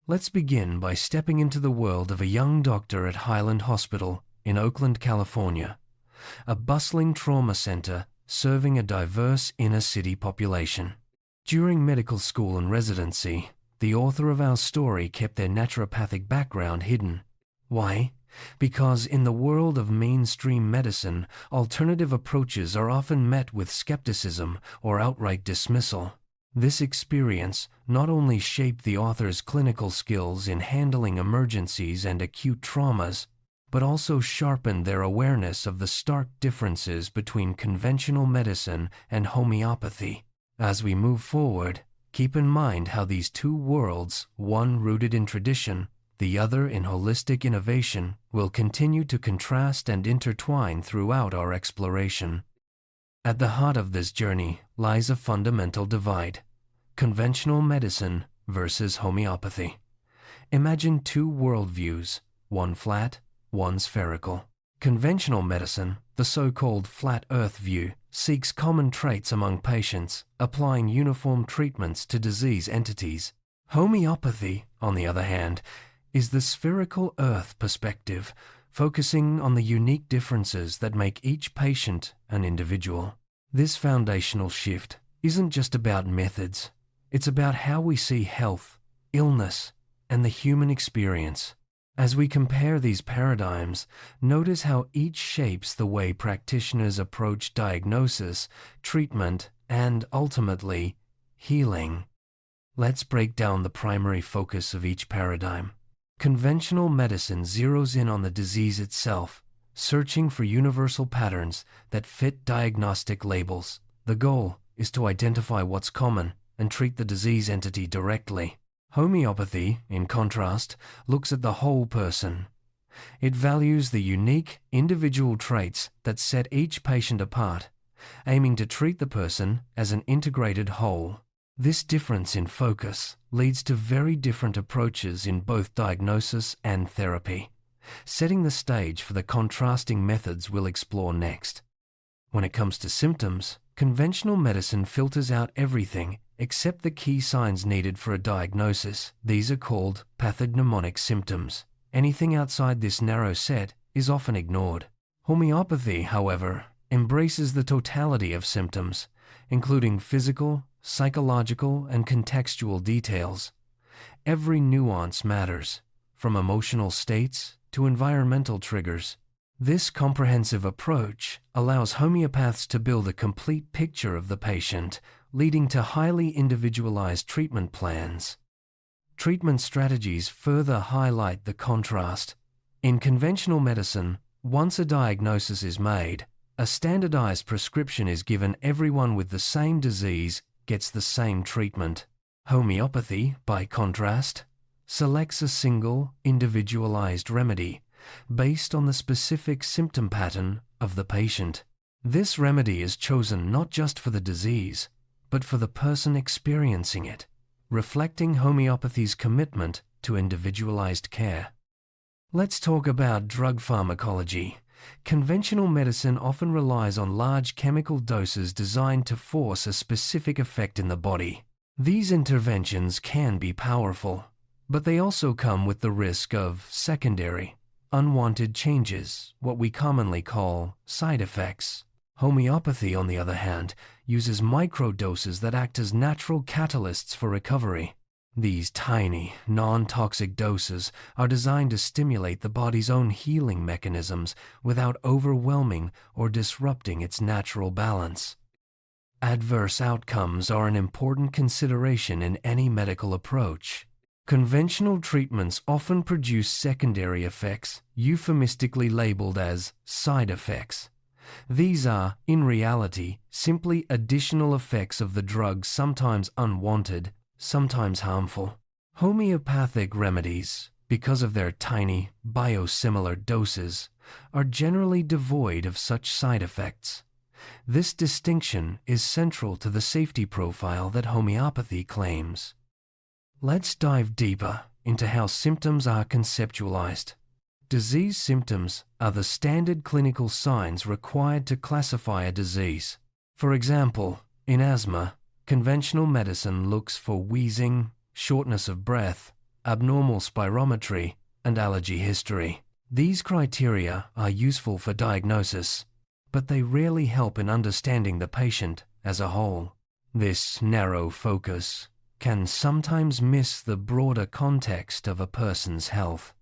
Let's begin by stepping into the world of a young doctor at Highland Hospital in Oakland, California, a bustling trauma center serving a diverse inner-city population. During medical school and residency, the author of our story kept their naturopathic background hidden. Why? Because in the world of mainstream medicine, alternative approaches are often met with skepticism or outright dismissal. This experience not only shaped the author's clinical skills in handling emergencies and acute traumas, but also sharpened their awareness of the stark differences between conventional medicine and homeopathy. As we move forward, keep in mind how these two worlds, one rooted in tradition, the other in holistic innovation, will continue to contrast and intertwine throughout our exploration. At the heart of this journey lies a fundamental divide: conventional medicine versus homeopathy. Imagine two worldviews, one flat, one spherical. Conventional medicine, the so-called flat earth view, seeks common traits among patients, applying uniform treatments to disease entities. Homeopathy, on the other hand, is the spherical earth perspective, focusing on the unique differences that make each patient an individual. This foundational shift isn't just about methods. It's about how we see health, illness, and the human experience. As we compare these paradigms, notice how each shapes the way practitioners approach diagnosis, treatment, and ultimately, healing. Let's break down the primary focus of each paradigm. Conventional medicine zeroes in on the disease itself, searching for universal patterns that fit diagnostic labels. The goal is to identify what's common and treat the disease entity directly. Homeopathy, in contrast, looks at the whole person. It values the unique, individual traits that set each patient apart, aiming to treat the person as an integrated whole. This difference in focus leads to very different approaches in both diagnosis and therapy, setting the stage for the contrasting methods we'll explore next. When it comes to symptoms, conventional medicine filters out everything except the key signs needed for a diagnosis. These are called pathognomonic symptoms. Anything outside this narrow set is often ignored. Homeopathy, however, embraces the totality of symptoms, including physical, psychological, and contextual details. Every nuance matters, from emotional states to environmental triggers. This comprehensive approach allows homeopaths to build a complete picture of the patient, leading to highly individualized treatment plans. Treatment strategies further highlight the contrast. In conventional medicine, once a diagnosis is made, a standardized prescription is given. Everyone with the same disease gets the same treatment. Homeopathy, by contrast, selects a single, individualized remedy based on the specific symptom pattern of the patient. This remedy is chosen not just for the disease, but for the person experiencing it, reflecting homeopathy's commitment to individualized care. Let's talk about drug pharmacology. Conventional medicine often relies on large chemical doses designed to force a specific effect in the body. These interventions can be powerful, but they also come with the risk of secondary, unwanted changes, what we commonly call side effects. Homeopathy, on the other hand, uses microdoses that act as natural catalysts for recovery. These tiny, non-toxic doses are designed to stimulate the body's own healing mechanisms without overwhelming or disrupting its natural balance. Adverse outcomes are an important consideration in any medical approach. Conventional treatments often produce secondary effects, euphemistically labeled as side effects. These are, in reality, simply additional effects of the drug, sometimes unwanted, sometimes harmful. Homeopathic remedies, because of their tiny, biosimilar doses, are generally devoid of such side effects. This distinction is central to the safety profile that homeopathy claims. Let's dive deeper into how symptoms are conceptualized. Disease symptoms are the standard clinical signs required to classify a disease. For example, in asthma, conventional medicine looks for wheezing, shortness of breath, abnormal spirometry, and allergy history. These criteria are useful for diagnosis, but they rarely help in understanding the patient as a whole. This narrow focus can sometimes miss the broader context of a person's health.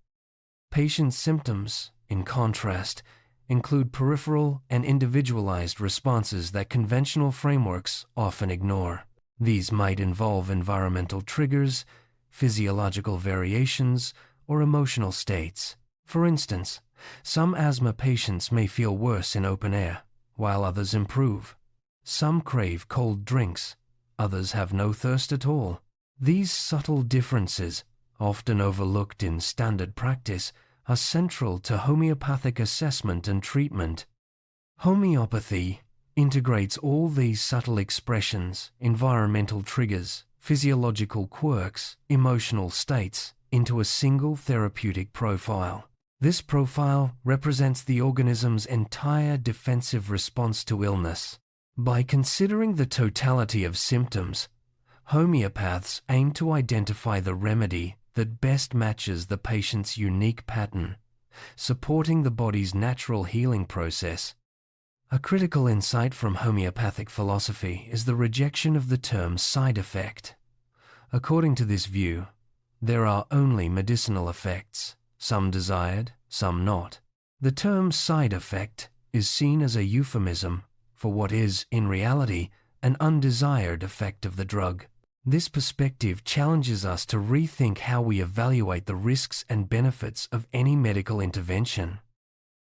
Patient symptoms, in contrast, include peripheral and individualized responses that conventional frameworks often ignore. These might involve environmental triggers, physiological variations, or emotional states. For instance, some asthma patients may feel worse in open air, while others improve. Some crave cold drinks, others have no thirst at all. These subtle differences, often overlooked in standard practice, are central to homeopathic assessment and treatment. Homeopathy integrates all these subtle expressions, environmental triggers, physiological quirks, emotional states, into a single therapeutic profile. This profile represents the organism's entire defensive response to illness. By considering the totality of symptoms, homeopaths aim to identify the remedy that best matches the patient's unique pattern, supporting the body's natural healing process. A critical insight from homeopathic philosophy is the rejection of the term side effect. According to this view, there are only medicinal effects, some desired, some not. The term side effect is seen as a euphemism for what is, in reality, an undesired effect of the drug. This perspective challenges us to rethink how we evaluate the risks and benefits of any medical intervention.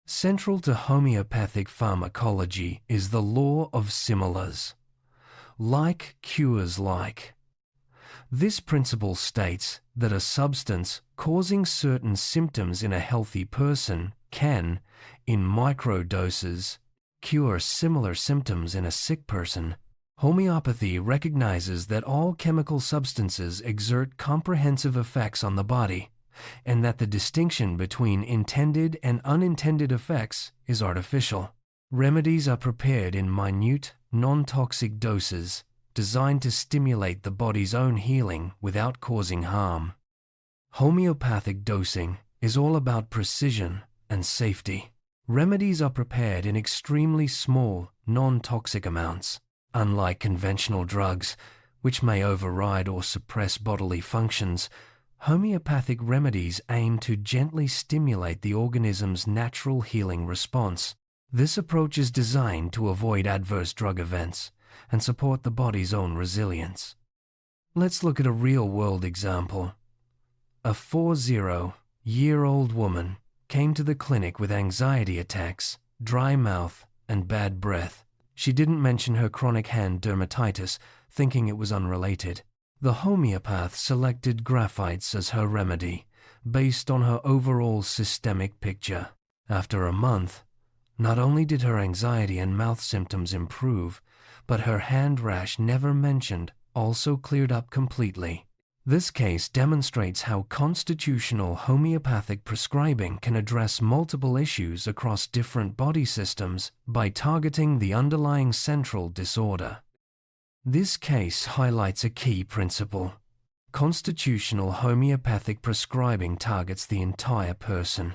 Central to homeopathic pharmacology is the law of similars. Like cures like. This principle states that a substance causing certain symptoms in a healthy person can, in microdoses, cure similar symptoms in a sick person. Homeopathy recognizes that all chemical substances exert comprehensive effects on the body, and that the distinction between intended and unintended effects is artificial. Remedies are prepared in minute, non-toxic doses, designed to stimulate the body's own healing without causing harm. Homeopathic dosing is all about precision and safety. Remedies are prepared in extremely small, non-toxic amounts. Unlike conventional drugs, which may override or suppress bodily functions, homeopathic remedies aim to gently stimulate the organism's natural healing response. This approach is designed to avoid adverse drug events and support the body's own resilience. Let's look at a real-world example. A 40-year-old woman came to the clinic with anxiety attacks, dry mouth, and bad breath. She didn't mention her chronic hand dermatitis, thinking it was unrelated. The homeopath selected graphites as her remedy, based on her overall systemic picture. After a month, not only did her anxiety and mouth symptoms improve, but her hand rash, never mentioned, also cleared up completely. This case demonstrates how constitutional homeopathic prescribing can address multiple issues across different body systems by targeting the underlying central disorder. This case highlights a key principle. Constitutional homeopathic prescribing targets the entire person,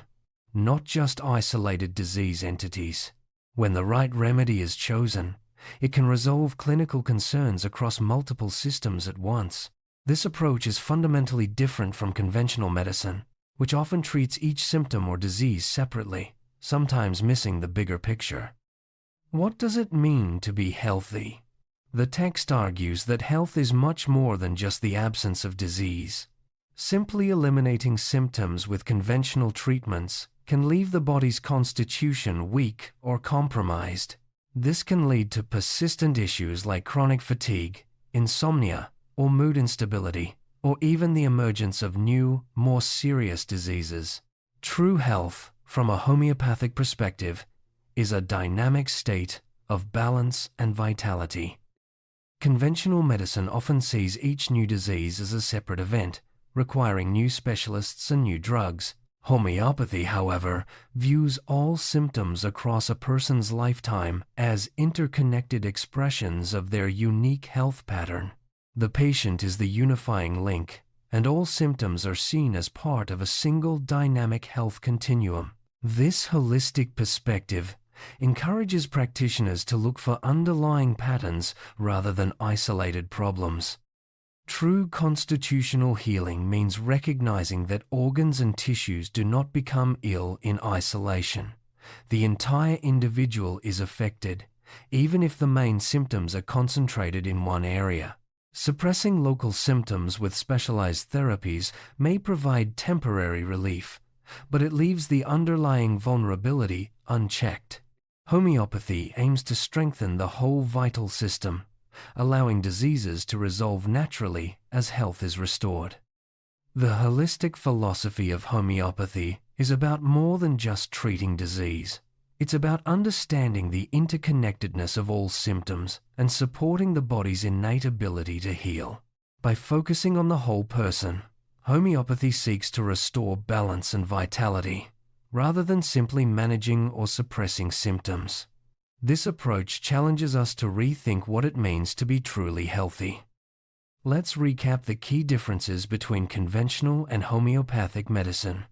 not just isolated disease entities. When the right remedy is chosen, it can resolve clinical concerns across multiple systems at once. This approach is fundamentally different from conventional medicine, which often treats each symptom or disease separately, sometimes missing the bigger picture. What does it mean to be healthy? The text argues that health is much more than just the absence of disease. Simply eliminating symptoms with conventional treatments can leave the body's constitution weak or compromised. This can lead to persistent issues like chronic fatigue, insomnia, or mood instability, or even the emergence of new, more serious diseases. True health, from a homeopathic perspective, is a dynamic state of balance and vitality. Conventional medicine often sees each new disease as a separate event, requiring new specialists and new drugs. Homeopathy, however, views all symptoms across a person's lifetime as interconnected expressions of their unique health pattern. The patient is the unifying link, and all symptoms are seen as part of a single dynamic health continuum. This holistic perspective encourages practitioners to look for underlying patterns rather than isolated problems. True constitutional healing means recognizing that organs and tissues do not become ill in isolation. The entire individual is affected, even if the main symptoms are concentrated in one area. Suppressing local symptoms with specialized therapies may provide temporary relief, but it leaves the underlying vulnerability unchecked. Homeopathy aims to strengthen the whole vital system, allowing diseases to resolve naturally as health is restored. The holistic philosophy of homeopathy is about more than just treating disease. It's about understanding the interconnectedness of all symptoms and supporting the body's innate ability to heal. By focusing on the whole person, homeopathy seeks to restore balance and vitality, rather than simply managing or suppressing symptoms. This approach challenges us to rethink what it means to be truly healthy. Let's recap the key differences between conventional and homeopathic medicine.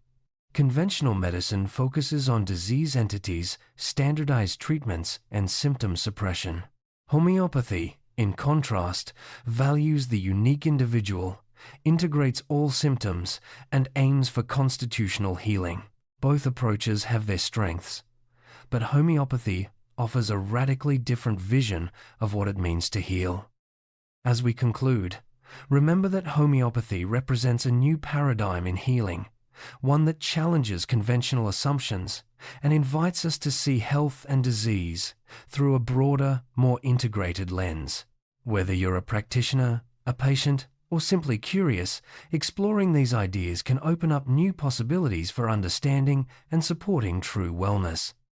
Conventional medicine focuses on disease entities, standardized treatments, and symptom suppression. Homeopathy, in contrast, values the unique individual, integrates all symptoms, and aims for constitutional healing. Both approaches have their strengths, but homeopathy offers a radically different vision of what it means to heal. As we conclude, remember that homeopathy represents a new paradigm in healing, one that challenges conventional assumptions and invites us to see health and disease through a broader, more integrated lens. Whether you're a practitioner, a patient, or simply curious, exploring these ideas can open up new possibilities for understanding and supporting true wellness.